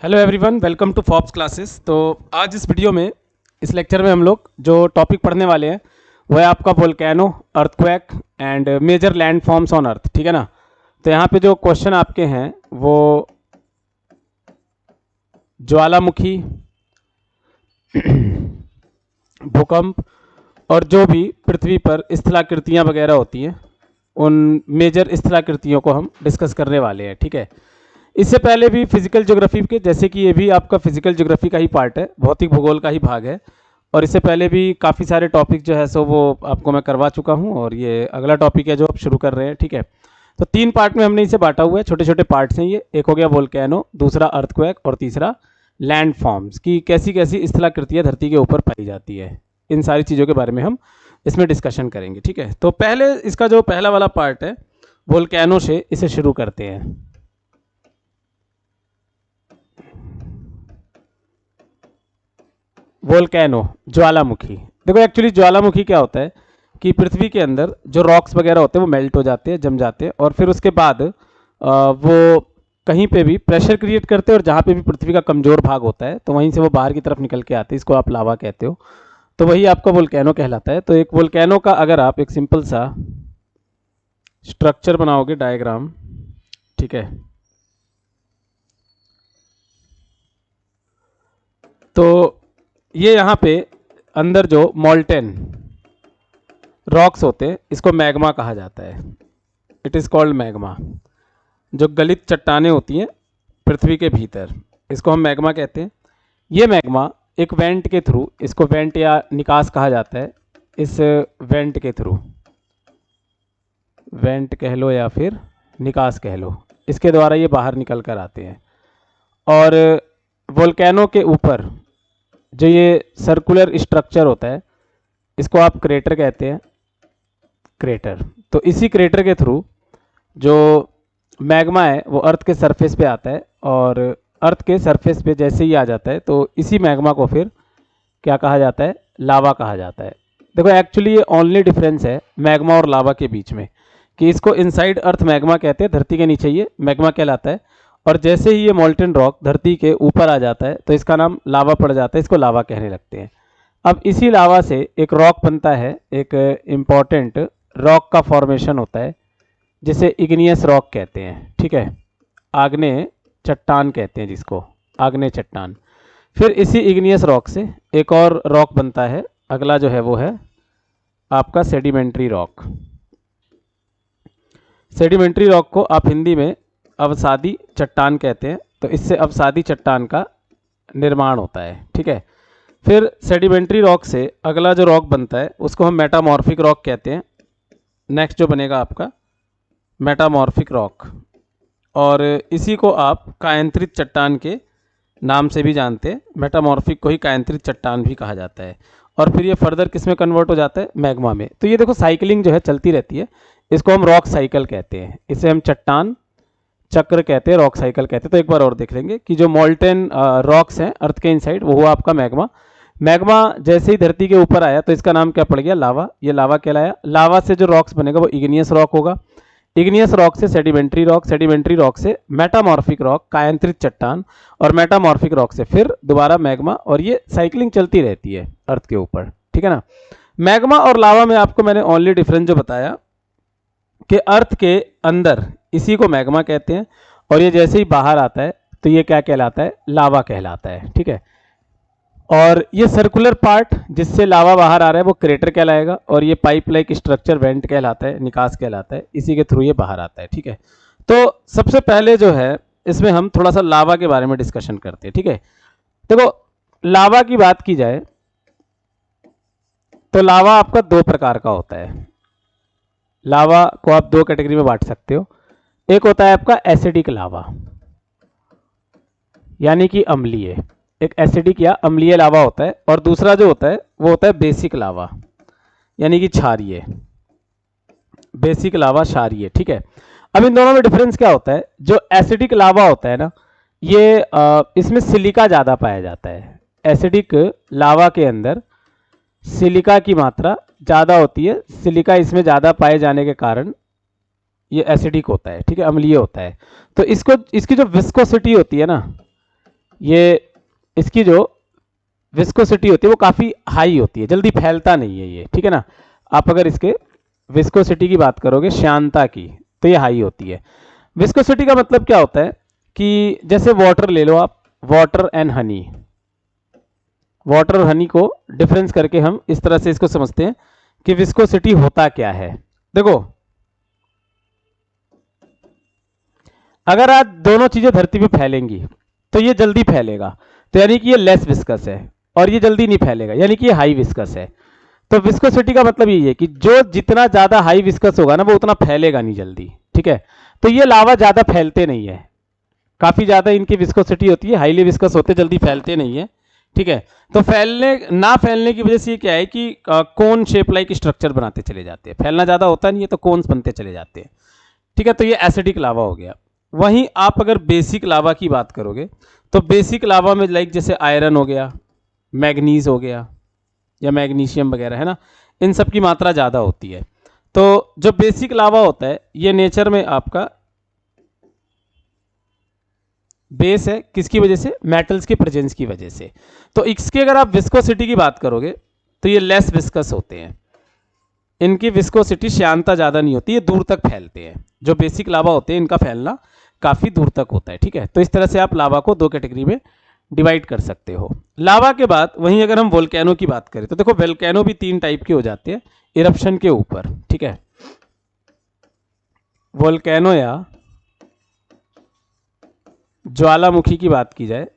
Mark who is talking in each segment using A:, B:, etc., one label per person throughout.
A: Hello everyone, welcome to Fops classes. तो आज इस वीडियो में, इस लेक्चर में हम लोग जो टॉपिक पढ़ने वाले हैं वो है आपका volcano, earthquake and major land forms on earth. ठीक है ना। तो यहाँ पे जो क्वेश्चन आपके हैं वो ज्वालामुखी, भूकंप और जो भी पृथ्वी पर स्थलाकृतियाँ वगैरह होती हैं उन मेजर स्थलाकृतियों को हम डिस्कस करने वाले हैं। ठीक है। इससे पहले भी फिजिकल ज्योग्राफी के, जैसे कि ये भी आपका फिजिकल ज्योग्राफी का ही पार्ट है, भौतिक भूगोल का ही भाग है, और इससे पहले भी काफ़ी सारे टॉपिक जो है सो वो आपको मैं करवा चुका हूँ, और ये अगला टॉपिक है जो आप शुरू कर रहे हैं। ठीक है। तो 3 पार्ट में हमने इसे बांटा हुआ है, छोटे छोटे पार्ट्स हैं ये। एक हो गया वोल्केनो, दूसरा अर्थक्वेक और तीसरा लैंड फॉर्म्स की कैसी कैसी स्थलाकृतियाँ धरती के ऊपर पाई जाती है। इन सारी चीज़ों के बारे में हम इसमें डिस्कशन करेंगे। ठीक है। तो पहले इसका जो पहला वाला पार्ट है वोल्केनो से इसे शुरू करते हैं। वोल्केनो, ज्वालामुखी। देखो एक्चुअली ज्वालामुखी क्या होता है कि पृथ्वी के अंदर जो रॉक्स वगैरह होते हैं वो मेल्ट हो जाते हैं, जम जाते हैं, और फिर उसके बाद वो कहीं पे भी प्रेशर क्रिएट करते हैं, और जहाँ पे भी पृथ्वी का कमज़ोर भाग होता है तो वहीं से वो बाहर की तरफ निकल के आते हैं। इसको आप लावा कहते हो, तो वही आपका वोल्केनो कहलाता है। तो एक वोल्केनो का अगर आप एक सिंपल सा स्ट्रक्चर बनाओगे, डायग्राम, ठीक है, तो ये यहाँ पे अंदर जो मॉल्टेन रॉक्स होते हैं इसको मैग्मा कहा जाता है। It is called magma. जो गलित चट्टानें होती हैं पृथ्वी के भीतर, इसको हम मैग्मा कहते हैं। ये मैग्मा एक वेंट के थ्रू, इसको वेंट या निकास कहा जाता है, इस वेंट के थ्रू, वेंट कह लो या फिर निकास कह लो, इसके द्वारा ये बाहर निकल कर आते हैं। और वोल्केनो के ऊपर जो ये सर्कुलर स्ट्रक्चर होता है इसको आप क्रेटर कहते हैं, क्रेटर। तो इसी क्रेटर के थ्रू जो मैग्मा है वो अर्थ के सरफेस पे आता है, और अर्थ के सरफेस पे जैसे ही आ जाता है तो इसी मैग्मा को फिर क्या कहा जाता है, लावा कहा जाता है। देखो एक्चुअली ये ओनली डिफरेंस है मैग्मा और लावा के बीच में कि इसको इनसाइड अर्थ मैग्मा कहते हैं, धरती के नीचे ये मैग्मा कहलाता है, और जैसे ही ये मोल्टेन रॉक धरती के ऊपर आ जाता है तो इसका नाम लावा पड़ जाता है, इसको लावा कहने लगते हैं। अब इसी लावा से एक रॉक बनता है, एक इम्पॉर्टेंट रॉक का फॉर्मेशन होता है जिसे इग्नियस रॉक कहते हैं। ठीक है। आग्नेय चट्टान कहते हैं जिसको, आग्नेय चट्टान। फिर इसी इग्नियस रॉक से एक और रॉक बनता है, अगला जो है वो है आपका सेडिमेंट्री रॉक। सेडिमेंट्री रॉक को आप हिंदी में अवसादी चट्टान कहते हैं। तो इससे अवसादी चट्टान का निर्माण होता है। ठीक है। फिर सेडिमेंट्री रॉक से अगला जो रॉक बनता है उसको हम मेटामॉर्फिक रॉक कहते हैं। नेक्स्ट जो बनेगा आपका मेटामॉर्फिक रॉक, और इसी को आप कायंत्रित चट्टान के नाम से भी जानते हैं। मेटामॉर्फिक को ही कायंत्रित चट्टान भी कहा जाता है। और फिर ये फर्दर किस में कन्वर्ट हो जाता है, मैग्मा में। तो ये देखो साइकिलिंग जो है चलती रहती है, इसको हम रॉक साइकिल कहते हैं। इसे हम चट्टान चक्र कहते हैं, रॉक साइकिल कहते हैं। तो एक बार और देख लेंगे कि जो मॉल्टेन रॉक्स हैं अर्थ के इनसाइड, वो हुआ आपका मैग्मा। मैग्मा जैसे ही धरती के ऊपर आया तो इसका नाम क्या पड़ गया, लावा। ये लावा कहलाया। लावा से जो रॉक्स बनेगा वो इग्नियस रॉक होगा। इग्नियस रॉक से सेडिमेंट्री रॉक, सेडिमेंट्री रॉक से मेटामॉर्फिक रॉक, कायंत्रित चट्टान, और मेटामॉर्फिक रॉक से फिर दोबारा मैग्मा, और ये साइकिलिंग चलती रहती है अर्थ के ऊपर। ठीक है ना। मैग्मा और लावा में आपको मैंने ओनली डिफरेंस जो बताया कि अर्थ के अंदर इसी को मैग्मा कहते हैं, और ये जैसे ही बाहर आता है तो ये क्या कहलाता है, लावा कहलाता है। ठीक है। और ये सर्कुलर पार्ट जिससे लावा बाहर आ रहा है वो क्रेटर कहलाएगा, और ये पाइप लाइक स्ट्रक्चर वेंट कहलाता है, निकास कहलाता है। इसी के थ्रू ये बाहर आता है। ठीक है। तो सबसे पहले जो है इसमें हम थोड़ा सा लावा के बारे में डिस्कशन करते हैं। ठीक है। देखो लावा की बात की जाए तो लावा आपका 2 प्रकार का होता है। लावा को आप 2 कैटेगरी में बांट सकते हो। एक होता है आपका एसिडिक लावा, यानी कि अम्लीय, एक एसिडिक या अम्लीय लावा होता है। और दूसरा जो होता है वो होता है बेसिक लावा, यानी कि क्षारीय। बेसिक लावा, क्षारीय। ठीक है। अब इन दोनों में डिफरेंस क्या होता है, जो एसिडिक लावा होता है ना, ये इसमें सिलिका ज़्यादा पाया जाता है। एसिडिक लावा के अंदर सिलिका की मात्रा ज़्यादा होती है। सिलिका इसमें ज़्यादा पाए जाने के कारण ये एसिडिक होता है। ठीक है, अम्लीय होता है। तो इसको, इसकी जो विस्कोसिटी होती है ना, ये इसकी जो विस्कोसिटी होती है वो काफ़ी हाई होती है, जल्दी फैलता नहीं है ये, ठीक है ना। आप अगर इसके विस्कोसिटी की बात करोगे, श्यानता की, तो ये हाई होती है। विस्कोसिटी का मतलब क्या होता है कि जैसे वाटर ले लो आप, वाटर एंड हनी, वाटर और हनी को डिफरेंस करके हम इस तरह से इसको समझते हैं कि विस्कोसिटी होता क्या है। देखो, अगर आज दोनों चीजें धरती पे फैलेंगी तो ये जल्दी फैलेगा, तो यानी कि ये लेस विस्कस है, और ये जल्दी नहीं फैलेगा, यानी कि ये हाई विस्कस है। तो विस्कोसिटी का मतलब यही है कि जो जितना ज्यादा हाई विस्कस होगा ना, वो उतना फैलेगा नहीं जल्दी, ठीक है। तो ये लावा ज्यादा फैलते नहीं है, काफी ज्यादा इनकी विस्कोसिटी होती है, हाईली विस्कस होते, जल्दी फैलते नहीं है, ठीक है। तो ना फैलने की वजह से ये क्या है कि कोन शेप लाइक स्ट्रक्चर बनाते चले जाते हैं, फैलना ज्यादा होता नहीं है तो कोन्स बनते चले जाते हैं, ठीक है। तो ये एसिडिक लावा हो गया। वहीं आप अगर बेसिक लावा की बात करोगे तो बेसिक लावा में लाइक जैसे आयरन हो गया, मैग्नीज हो गया, या मैग्नीशियम वगैरह, है ना, इन सब की मात्रा ज़्यादा होती है। तो जो बेसिक लावा होता है ये नेचर में आपका बेस है, किसकी वजह से, मेटल्स के प्रेजेंस की वजह से। तो इसके अगर आप विस्कोसिटी की बात करोगे तो ये लेस विस्कस होते हैं, इनकी विस्कोसिटी श्यानता ज़्यादा नहीं होती, ये दूर तक फैलते हैं। जो बेसिक लावा होते हैं इनका फैलना काफ़ी दूर तक होता है, ठीक है। तो इस तरह से आप लावा को दो कैटेगरी में डिवाइड कर सकते हो। लावा के बाद वहीं अगर हम वोल्केनो की बात करें तो देखो, वोल्केनो भी 3 टाइप के हो जाते हैं इरप्शन के ऊपर, ठीक है। वोल्केनो या ज्वालामुखी की बात की जाए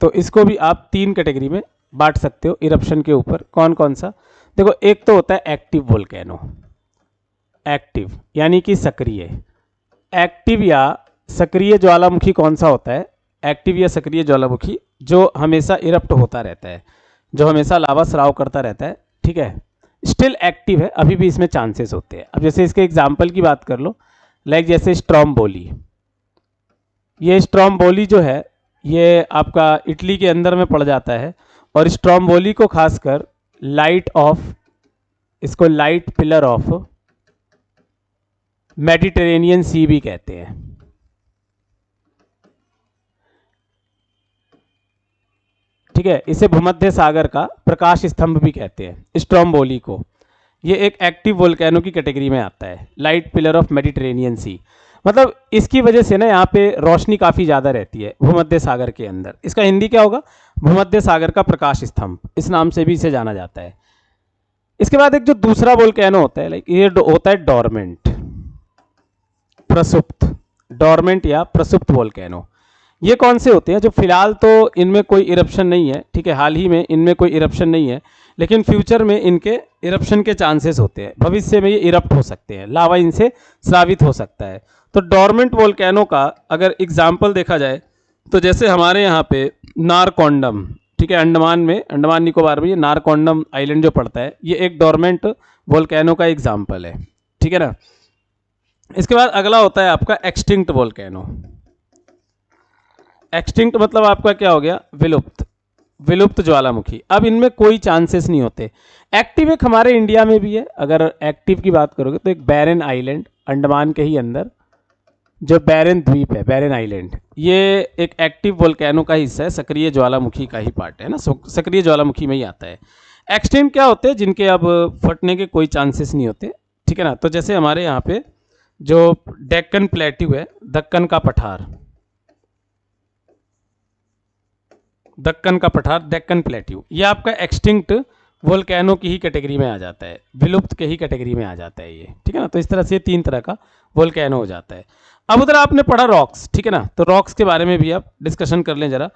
A: तो इसको भी आप 3 कैटेगरी में बांट सकते हो इरप्शन के ऊपर। कौन कौन सा, देखो, एक तो होता है एक्टिव वोल्केनो, एक्टिव यानी कि सक्रिय। एक्टिव या सक्रिय ज्वालामुखी कौन सा होता है, एक्टिव या सक्रिय ज्वालामुखी जो हमेशा इरप्ट होता रहता है, जो हमेशा लावा स्राव करता रहता है, ठीक है, स्टिल एक्टिव है, अभी भी इसमें चांसेस होते हैं। अब जैसे इसके एग्जाम्पल की बात कर लो, लाइक जैसे स्ट्रोम्बोली, ये स्ट्रोम्बोली जो है ये आपका इटली के अंदर में पड़ जाता है, और स्ट्रोम्बोली को खासकर लाइट ऑफ, इसको लाइट पिलर ऑफ मेडिटेरेनियन सी भी कहते हैं, ठीक है। इसे भूमध्य सागर का प्रकाश स्तंभ भी कहते हैं स्ट्रोम्बोली को। ये एक एक्टिव वोल्केनो की कैटेगरी में आता है, लाइट पिलर ऑफ मेडिटेरेनियन सी। मतलब इसकी वजह से ना यहाँ पे रोशनी काफ़ी ज़्यादा रहती है भूमध्य सागर के अंदर। इसका हिंदी क्या होगा, भूमध्य सागर का प्रकाश स्तंभ, इस नाम से भी इसे जाना जाता है। इसके बाद एक जो दूसरा वोल्केनो होता है, लाइक ये होता है डोरमेंट, प्रसुप्त, डोरमेंट या प्रसुप्त वोल्केनो। ये कौन से होते हैं, जो फिलहाल तो इनमें कोई इरप्शन नहीं है, ठीक है, हाल ही में इनमें कोई इरप्शन नहीं है, लेकिन फ्यूचर में इनके इरप्शन के चांसेस होते हैं, भविष्य में ये इरप्ट हो सकते हैं, लावा इनसे स्रावित हो सकता है। तो डोरमेंट वोल्केनो का अगर एग्जाम्पल देखा जाए तो जैसे हमारे यहाँ पे नारकोंडम, ठीक है, अंडमान में, अंडमान निकोबार में ये नारकोंडम आइलैंड जो पड़ता है, ये एक डोरमेंट वोल्केनो का एग्जाम्पल है, ठीक है ना। इसके बाद अगला होता है आपका एक्सटिंक्ट वोल्केनो। एक्सटिंक्ट मतलब आपका क्या हो गया, विलुप्त, विलुप्त ज्वालामुखी। अब इनमें कोई चांसेस नहीं होते। एक्टिव एक हमारे इंडिया में भी है, अगर एक्टिव की बात करोगे तो एक बैरन आइलैंड, अंडमान के ही अंदर जो बैरन द्वीप है, बैरन आइलैंड, ये एक एक्टिव वोल्केनो का हिस्सा है, सक्रिय ज्वालामुखी का ही पार्ट है ना, सक्रिय ज्वालामुखी में ही आता है। एक्सटिंक्ट क्या होते हैं, जिनके अब फटने के कोई चांसेस नहीं होते, ठीक है ना। तो जैसे हमारे यहाँ पे जो डेक्कन प्लेट्यू है, दक्कन का पठार, दक्कन का पठार, डेक्कन प्लेट्यू, ये आपका एक्सटिंक्ट वोल्केनो की ही कैटेगरी में आ जाता है, विलुप्त के ही कैटेगरी में आ जाता है ये, ठीक है ना। तो इस तरह से 3 तरह का वोल्केनो हो जाता है। अब उधर आपने पढ़ा रॉक्स, ठीक है ना, तो रॉक्स के बारे में भी आप डिस्कशन कर लें जरा।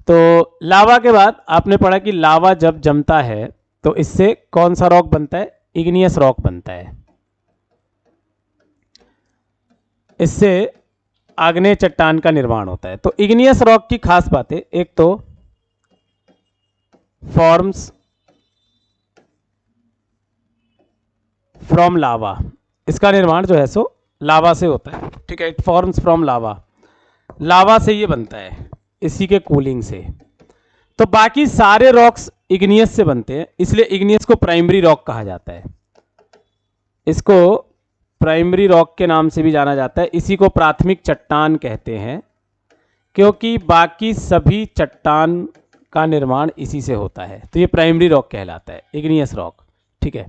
A: तो लावा के बाद आपने पढ़ा कि लावा जब जमता है तो इससे कौन सा रॉक बनता है, इग्नियस रॉक बनता है, इससे आग्नेय चट्टान का निर्माण होता है। तो इग्नियस रॉक की खास बातें, एक तो फॉर्म्स फ्रॉम लावा, इसका निर्माण जो है सो लावा से होता है, ठीक है, इट फॉर्म्स फ्रॉम लावा, लावा से ये बनता है, इसी के कूलिंग से। तो बाकी सारे रॉक्स इग्नियस से बनते हैं, इसलिए इग्नियस को प्राइमरी रॉक कहा जाता है, इसको प्राइमरी रॉक के नाम से भी जाना जाता है, इसी को प्राथमिक चट्टान कहते हैं, क्योंकि बाकी सभी चट्टान का निर्माण इसी से होता है, तो ये प्राइमरी रॉक कहलाता है, इग्नियस रॉक। ठीक है,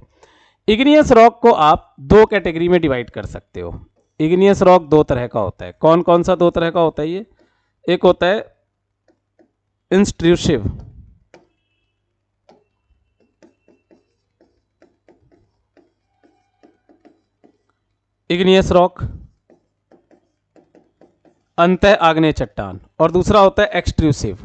A: इग्नियस रॉक को आप दो कैटेगरी में डिवाइड कर सकते हो। इग्नियस रॉक दो तरह का होता है। कौन कौन सा दो तरह का होता है ये? एक होता है इंस्ट्रूसिव, इग्नियस रॉक, अंतः आग्नेय चट्टान, और दूसरा होता है एक्सट्रूसिव,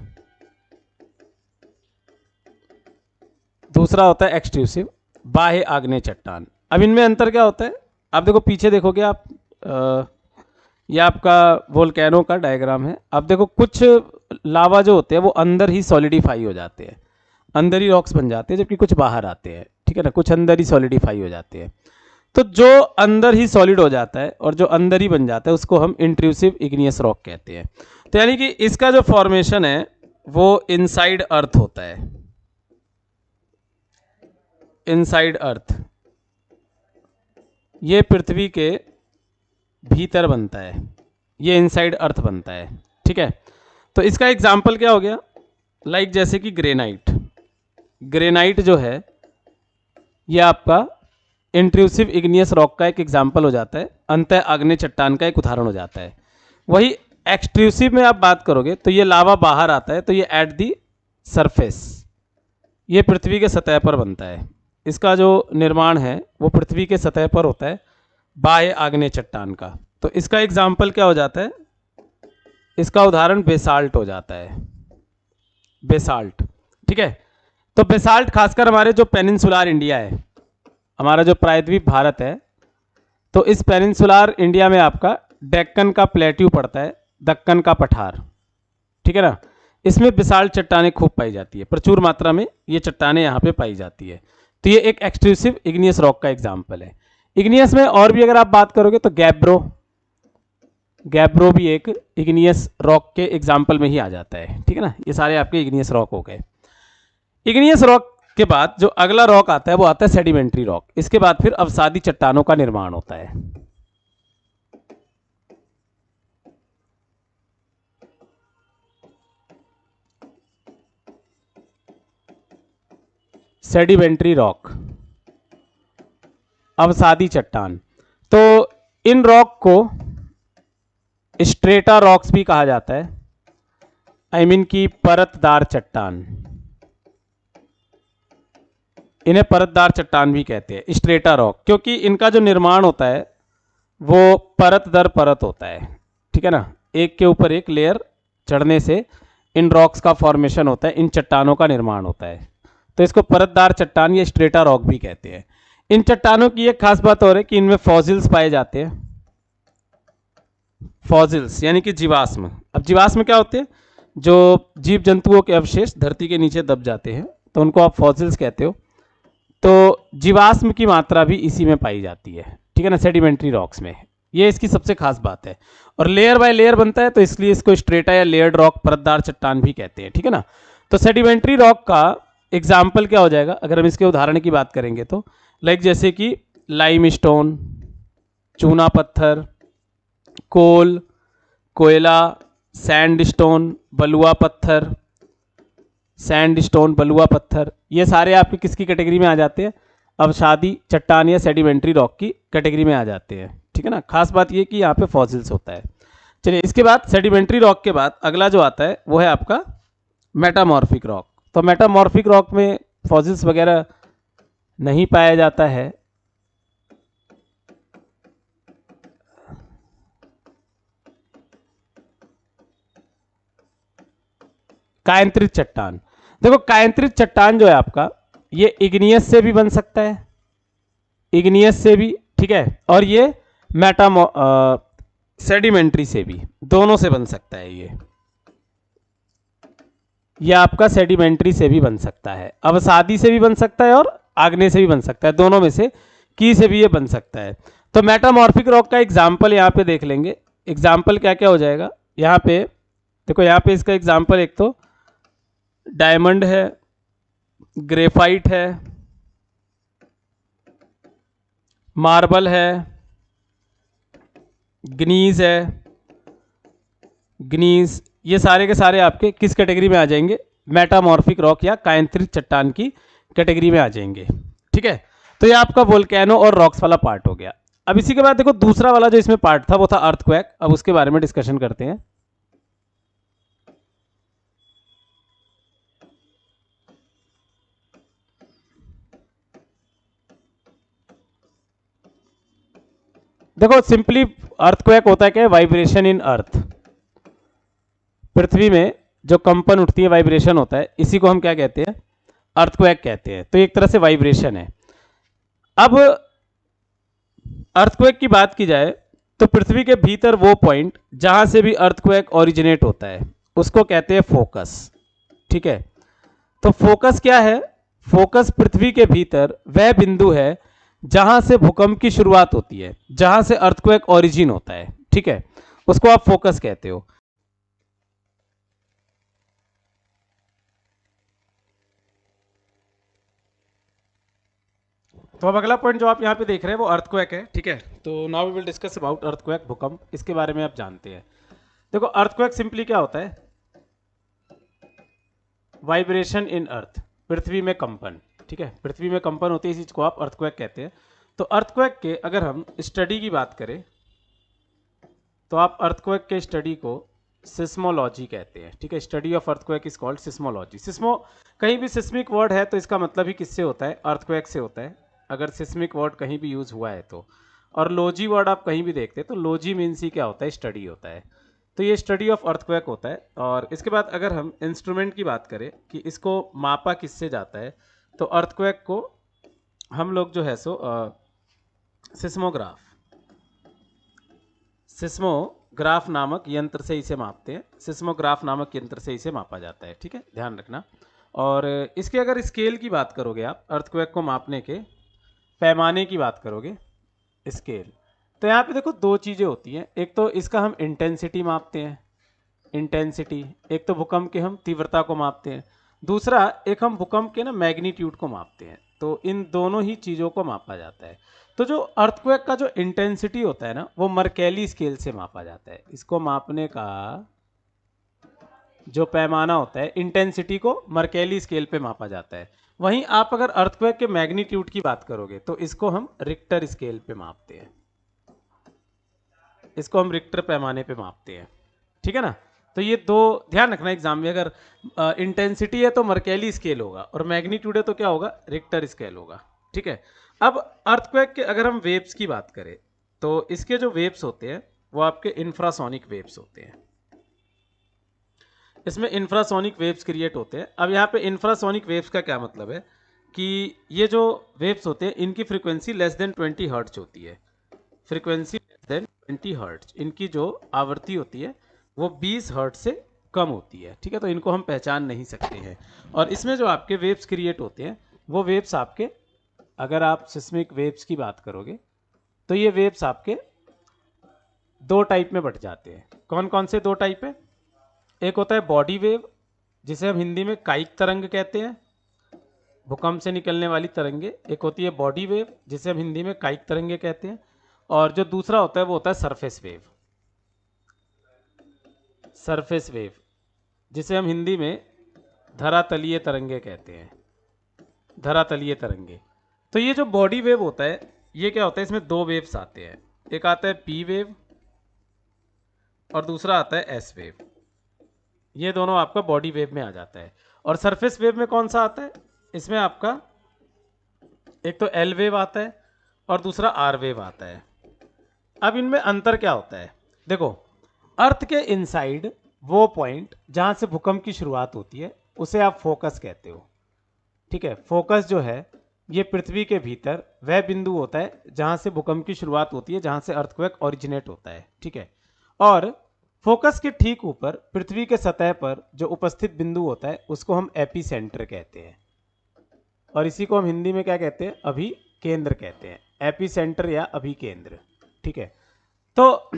A: दूसरा होता है एक्सट्रूसिव, बाह्य आग्नेय चट्टान। अब इनमें अंतर क्या होता है? आप देखो, पीछे देखोगे आप, ये आपका वोल्केनो का डायग्राम है। आप देखो, कुछ लावा जो होते हैं वो अंदर ही सॉलिडिफाई हो जाते हैं, अंदर ही रॉक्स बन जाते हैं, जबकि कुछ बाहर आते हैं। ठीक है ना, कुछ अंदर ही सॉलिडिफाई हो जाते हैं। तो जो अंदर ही सॉलिड हो जाता है और जो अंदर ही बन जाता है उसको हम इंट्रूसिव इग्नियस रॉक कहते हैं। तो यानी कि इसका जो फॉर्मेशन है वो इनसाइड अर्थ होता है, इनसाइड अर्थ, ये पृथ्वी के भीतर बनता है, ये इनसाइड अर्थ बनता है। ठीक है, तो इसका एग्जाम्पल क्या हो गया? लाइक जैसे कि ग्रेनाइट, ग्रेनाइट जो है ये आपका इंट्रूसिव इग्नियस रॉक का एक एग्जाम्पल हो जाता है, अंतः आग्नेय चट्टान का एक उदाहरण हो जाता है। वही एक्सट्रूसिव में आप बात करोगे तो ये लावा बाहर आता है, तो ये एट दी सरफेस, ये पृथ्वी के सतह पर बनता है। इसका जो निर्माण है वो पृथ्वी के सतह पर होता है, बाह्य आग्नेय चट्टान का। तो इसका एग्जाम्पल क्या हो जाता है? इसका उदाहरण बेसाल्ट हो जाता है, बेसाल्ट। ठीक है, तो बेसाल्ट खासकर हमारे जो पेनिनसुलार इंडिया है, हमारा जो प्रायद्वीप भारत है, तो इस पेनिनसुलार इंडिया में आपका डेक्कन का प्लेट्यू पड़ता है, दक्कन का पठार। ठीक है ना, इसमें बेसाल्ट चट्टानें खूब पाई जाती है, प्रचुर मात्रा में ये चट्टानें यहाँ पे पाई जाती है। तो ये एक एक्सट्रूसिव इग्नियस रॉक का एग्जाम्पल है। इग्नियस में और भी अगर आप बात करोगे तो गैब्रो, गैब्रो भी एक इग्नियस रॉक के एग्जाम्पल में ही आ जाता है। ठीक है ना, ये सारे आपके इग्नियस रॉक हो गए। इग्नियस रॉक के बाद जो अगला रॉक आता है वो आता है सेडिमेंट्री रॉक। इसके बाद फिर अवसादी चट्टानों का निर्माण होता है। सेडिमेंट्री रॉक, अवसादी चट्टान। तो इन रॉक को स्ट्रेटा रॉक्स भी कहा जाता है, आई मीन की परतदार चट्टान, इन्हें परतदार चट्टान भी कहते हैं, स्ट्रेटा रॉक, क्योंकि इनका जो निर्माण होता है वो परत दर परत होता है। ठीक है ना, एक के ऊपर एक लेयर चढ़ने से इन रॉक्स का फॉर्मेशन होता है, इन चट्टानों का निर्माण होता है। तो इसको परतदार चट्टान या स्ट्रेटा रॉक भी कहते हैं। इन चट्टानों की एक खास बात और है कि इनमें फॉसिल्स पाए जाते हैं, फॉसिल्स यानी कि जीवाश्म। अब जीवाश्म क्या होते हैं? जो जीव जंतुओं के अवशेष धरती के नीचे दब जाते हैं, तो उनको आप फॉसिल्स कहते हो। तो जीवाश्म की मात्रा भी इसी में पाई जाती है। ठीक है ना, सेडिमेंट्री रॉक्स में, ये इसकी सबसे खास बात है। और लेयर बाय लेयर बनता है, तो इसलिए इसको स्ट्रेटा या लेयर्ड रॉक, परतदार चट्टान भी कहते हैं। ठीक है ना, तो सेडिमेंट्री रॉक का एग्जाम्पल क्या हो जाएगा अगर हम इसके उदाहरण की बात करेंगे तो? लाइक जैसे कि लाइम स्टोन, चूना पत्थर, कोल, कोयला, सैंडस्टोन, बलुआ पत्थर, सैंडस्टोन, बलुआ पत्थर, ये सारे आपके किसकी कैटेगरी में आ जाते हैं? अवसादी चट्टान या सेडिमेंट्री रॉक की कैटेगरी में आ जाते हैं। ठीक है ना, खास बात ये कि यहाँ पे फॉसिल्स होता है। चलिए, इसके बाद सेडिमेंट्री रॉक के बाद अगला जो आता है वो है आपका मेटामॉर्फिक रॉक। तो मेटामॉर्फिक रॉक में फॉसिल्स वगैरह नहीं पाया जाता है। कायांतरित चट्टान, देखो कायांतरित चट्टान जो है आपका, ये इग्नियस से भी बन सकता है, इग्नियस से भी, ठीक है, और ये सेडिमेंट्री से भी, दोनों से बन सकता है। ये आपका सेडिमेंट्री से भी बन सकता है, अवसादी से भी बन सकता है और आग्नेय से भी बन सकता है, दोनों में से की से भी ये बन सकता है। तो मेटामॉर्फिक रॉक का एग्जाम्पल यहाँ पे देख लेंगे। एग्जाम्पल क्या क्या हो जाएगा यहाँ पे? देखो यहाँ पे इसका एग्जाम्पल एक तो डायमंड है, ग्रेफाइट है, मार्बल है, ग्नीज है, ग्नीज ये सारे के सारे आपके किस कैटेगरी में आ जाएंगे, मेटामॉर्फिक रॉक या कायांतरित चट्टान की कैटेगरी में आ जाएंगे। ठीक है, तो ये आपका वोल्केनो और रॉक्स वाला पार्ट हो गया। अब इसी के बाद देखो दूसरा वाला जो इसमें पार्ट था वो था अर्थक्वेक। अब उसके बारे में डिस्कशन करते हैं। देखो सिंपली अर्थक्वेक होता है क्या, वाइब्रेशन इन अर्थ। पृथ्वी में जो कंपन उठती है, वाइब्रेशन होता है, इसी को हम क्या कहते हैं, अर्थक्वेक कहते हैं। तो एक तरह से वाइब्रेशन है। अब अर्थक्वेक की बात की जाए तो पृथ्वी के भीतर वो पॉइंट जहां से भी अर्थक्वेक ओरिजिनेट होता है उसको कहते हैं फोकस। ठीक है, तो फोकस क्या है, फोकस पृथ्वी के भीतर वह बिंदु है जहां से भूकंप की शुरुआत होती है, जहां से अर्थक्वेक ओरिजिन होता है। ठीक है, उसको आप फोकस कहते हो। तो अब अगला पॉइंट जो आप यहाँ पे देख रहे हैं वो अर्थक्वेक है। ठीक है, तो now we will discuss about earthquake, भूकंप, इसके बारे में आप जानते हैं। देखो अर्थक्वेक सिंपली क्या होता है, वाइब्रेशन इन अर्थ, पृथ्वी में कंपन। ठीक है, पृथ्वी में कंपन होती है, इस चीज को आप अर्थक्वेक कहते हैं। तो अर्थक्वेक के अगर हम स्टडी की बात करें तो आप अर्थक्वेक के स्टडी को सिस्मोलॉजी कहते हैं। ठीक है, study of earthquake is called seismology. Seismo कहीं भी सिस्मिक वर्ड है तो इसका मतलब ही किससे होता है, अर्थक्वेक से होता है, अगर सिस्मिक वर्ड कहीं भी यूज हुआ है तो। और लॉजी वर्ड आप कहीं भी देखते हैं तो लॉजी मीन्स ही क्या होता है, स्टडी होता है। तो ये स्टडी ऑफ अर्थक्वेक होता है। और इसके बाद अगर हम इंस्ट्रूमेंट की बात करें कि इसको मापा किससे जाता है, तो अर्थक्वेक को हम लोग जो है सो सिस्मोग्राफ नामक यंत्र से इसे मापते हैं। सिस्मोग्राफ नामक यंत्र से इसे मापा जाता है। ठीक है, ध्यान रखना। और इसके अगर स्केल की बात करोगे आप, अर्थक्वेक को मापने के पैमाने की बात करोगे, स्केल, तो यहाँ पे देखो दो चीज़ें होती हैं। एक तो इसका हम इंटेंसिटी मापते हैं, इंटेंसिटी, एक तो भूकंप के हम तीव्रता को मापते हैं, दूसरा एक हम भूकंप के ना मैग्नीट्यूड को मापते हैं। तो इन दोनों ही चीज़ों को मापा जाता है। तो जो अर्थक्वेक का जो इंटेंसिटी होता है ना, वो मर्केली स्केल से मापा जाता है। इसको मापने का जो पैमाना होता है, इंटेंसिटी को मर्केली स्केल पे मापा जाता है। वहीं आप अगर अर्थक्वेक के मैग्नीट्यूड की बात करोगे तो इसको हम रिक्टर स्केल पे मापते हैं, इसको हम रिक्टर पैमाने पे मापते हैं। ठीक है ना, तो ये दो ध्यान रखना एग्जाम में, अगर इंटेंसिटी है तो मर्केली स्केल होगा और मैग्नीट्यूड है तो क्या होगा, रिक्टर स्केल होगा। ठीक है, अब अर्थक्वेक के अगर हम वेव्स की बात करें तो इसके जो वेव्स होते हैं वो आपके इंफ्रासोनिक वेव्स होते हैं। इसमें इंफ्रासोनिक वेव्स क्रिएट होते हैं। अब यहाँ पे इंफ्रासोनिक वेव्स का क्या मतलब है कि ये जो वेव्स होते हैं इनकी फ्रीक्वेंसी लेस देन 20 हर्ट्ज होती है। फ्रीक्वेंसी लेस देन 20 हर्ट्ज, इनकी जो आवृत्ति होती है वो 20 हर्ट्ज से कम होती है। ठीक है, तो इनको हम पहचान नहीं सकते हैं। और इसमें जो आपके वेव्स क्रिएट होते हैं वो वेव्स आपके, अगर आप सिस्मिक वेव्स की बात करोगे तो ये वेव्स आपके दो टाइप में बट जाते हैं। कौन कौन से दो टाइप है, एक होता है बॉडी वेव जिसे हम हिंदी में कायिक तरंग कहते हैं, भूकंप से निकलने वाली तरंगे। एक होती है बॉडी वेव जिसे हम हिंदी में कायिक तरंगे कहते हैं। और जो दूसरा होता है वो होता है सरफेस वेव, सरफेस वेव जिसे हम हिंदी में धरातलीय तरंगे कहते हैं, धरातलीय तरंगे। तो ये जो बॉडी वेव होता है ये क्या होता है, इसमें दो वेव्स आते हैं, एक आता है पी वेव और दूसरा आता है एस वेव। ये दोनों आपका बॉडी वेव में आ जाता है। और सरफेस वेव में कौन सा आता है, इसमें आपका एक तो एल वेव आता है और दूसरा आर वेव आता है। अब इनमें अंतर क्या होता है, देखो अर्थ के इनसाइड वो पॉइंट जहां से भूकंप की शुरुआत होती है उसे आप फोकस कहते हो। ठीक है, फोकस जो है ये पृथ्वी के भीतर वह बिंदु होता है जहां से भूकंप की शुरुआत होती है, जहां से अर्थक्वेक ओरिजिनेट होता है। ठीक है, और फोकस के ठीक ऊपर पृथ्वी के सतह पर जो उपस्थित बिंदु होता है उसको हम एपी सेंटर कहते हैं। और इसी को हम हिंदी में क्या कहते हैं, अभी केंद्र कहते हैं, एपी सेंटर या अभी केंद्र। ठीक है, तो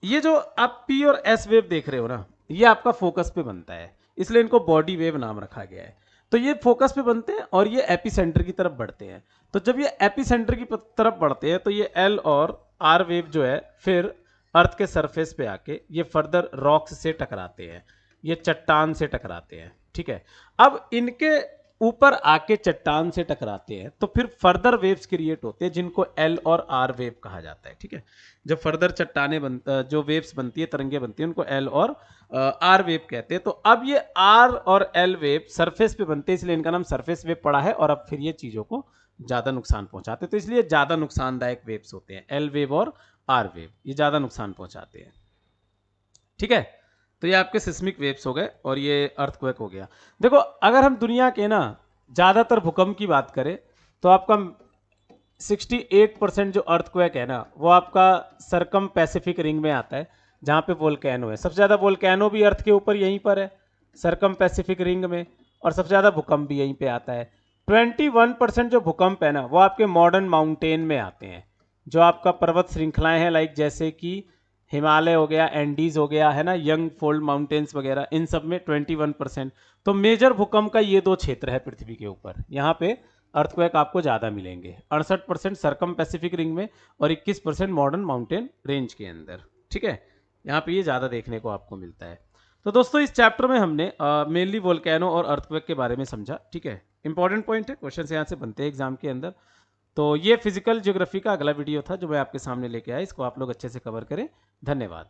A: ये जो आप पी और एस वेव देख रहे हो ना, ये आपका फोकस पे बनता है, इसलिए इनको बॉडी वेव नाम रखा गया है। तो ये फोकस पे बनते हैं और ये एपी सेंटर की तरफ बढ़ते हैं। तो जब ये एपी सेंटर की तरफ बढ़ते हैं तो ये एल और आर वेव जो है फिर अर्थ के सरफेस पे आके ये फर्दर रॉक्स से टकराते हैं, ये चट्टान से टकराते हैं, ठीक है। अब इनके ऊपर आके चट्टान से टकराते हैं तो फिर फर्दर वेव्स क्रिएट होते हैं जिनको एल और आर वेव कहा जाता है, ठीक है। जब फर्दर चट्टाने जो वेव्स बनती है, तरंगे बनती है, उनको एल और आर वेव कहते हैं। तो अब ये आर और एल वेव सरफेस पे बनते हैं, इसलिए इनका नाम सरफेस वेव पड़ा है। और अब फिर ये चीजों को ज्यादा नुकसान पहुंचाते हैं, तो इसलिए ज्यादा नुकसानदायक वेव्स होते हैं एल वेव और आर वेव, ये ज्यादा नुकसान पहुंचाते हैं, ठीक है। तो ये आपके सिस्मिक वेव्स हो गए और ये अर्थक्वेक हो गया। देखो अगर हम दुनिया के ना ज़्यादातर भूकंप की बात करें तो आपका 68% जो अर्थक्वेक है ना वो आपका सरकम पैसिफिक रिंग में आता है, जहाँ पे वोल्केनो है। सबसे ज़्यादा वोल्केनो भी अर्थ के ऊपर यहीं पर है, सरकम पैसिफिक रिंग में, और सबसे ज़्यादा भूकंप भी यहीं पे आता है। 21% जो भूकंप है ना वो आपके मॉडर्न माउंटेन में आते हैं, जो आपका पर्वत श्रृंखलाएं हैं, लाइक जैसे कि हिमालय हो गया, एंडीज हो गया, है ना, यंग फोल्ड माउंटेन्स वगैरह, इन सब में 21%। तो मेजर भूकंप का ये दो क्षेत्र है पृथ्वी के ऊपर, यहाँ पे अर्थक्वेक आपको ज़्यादा मिलेंगे। 68% सरकम पैसिफिक रिंग में और 21% मॉडर्न माउंटेन रेंज के अंदर, ठीक है। यहाँ पे ये ज़्यादा देखने को आपको मिलता है। तो दोस्तों इस चैप्टर में हमने मेनली वोल्केनो और अर्थक्वेक के बारे में समझा, ठीक है। इंपॉर्टेंट पॉइंट है, क्वेश्चन यहाँ से बनते हैं एग्जाम के अंदर। तो ये फिजिकल ज्योग्राफी का अगला वीडियो था जो मैं आपके सामने लेके आया, इसको आप लोग अच्छे से कवर करें। धन्यवाद।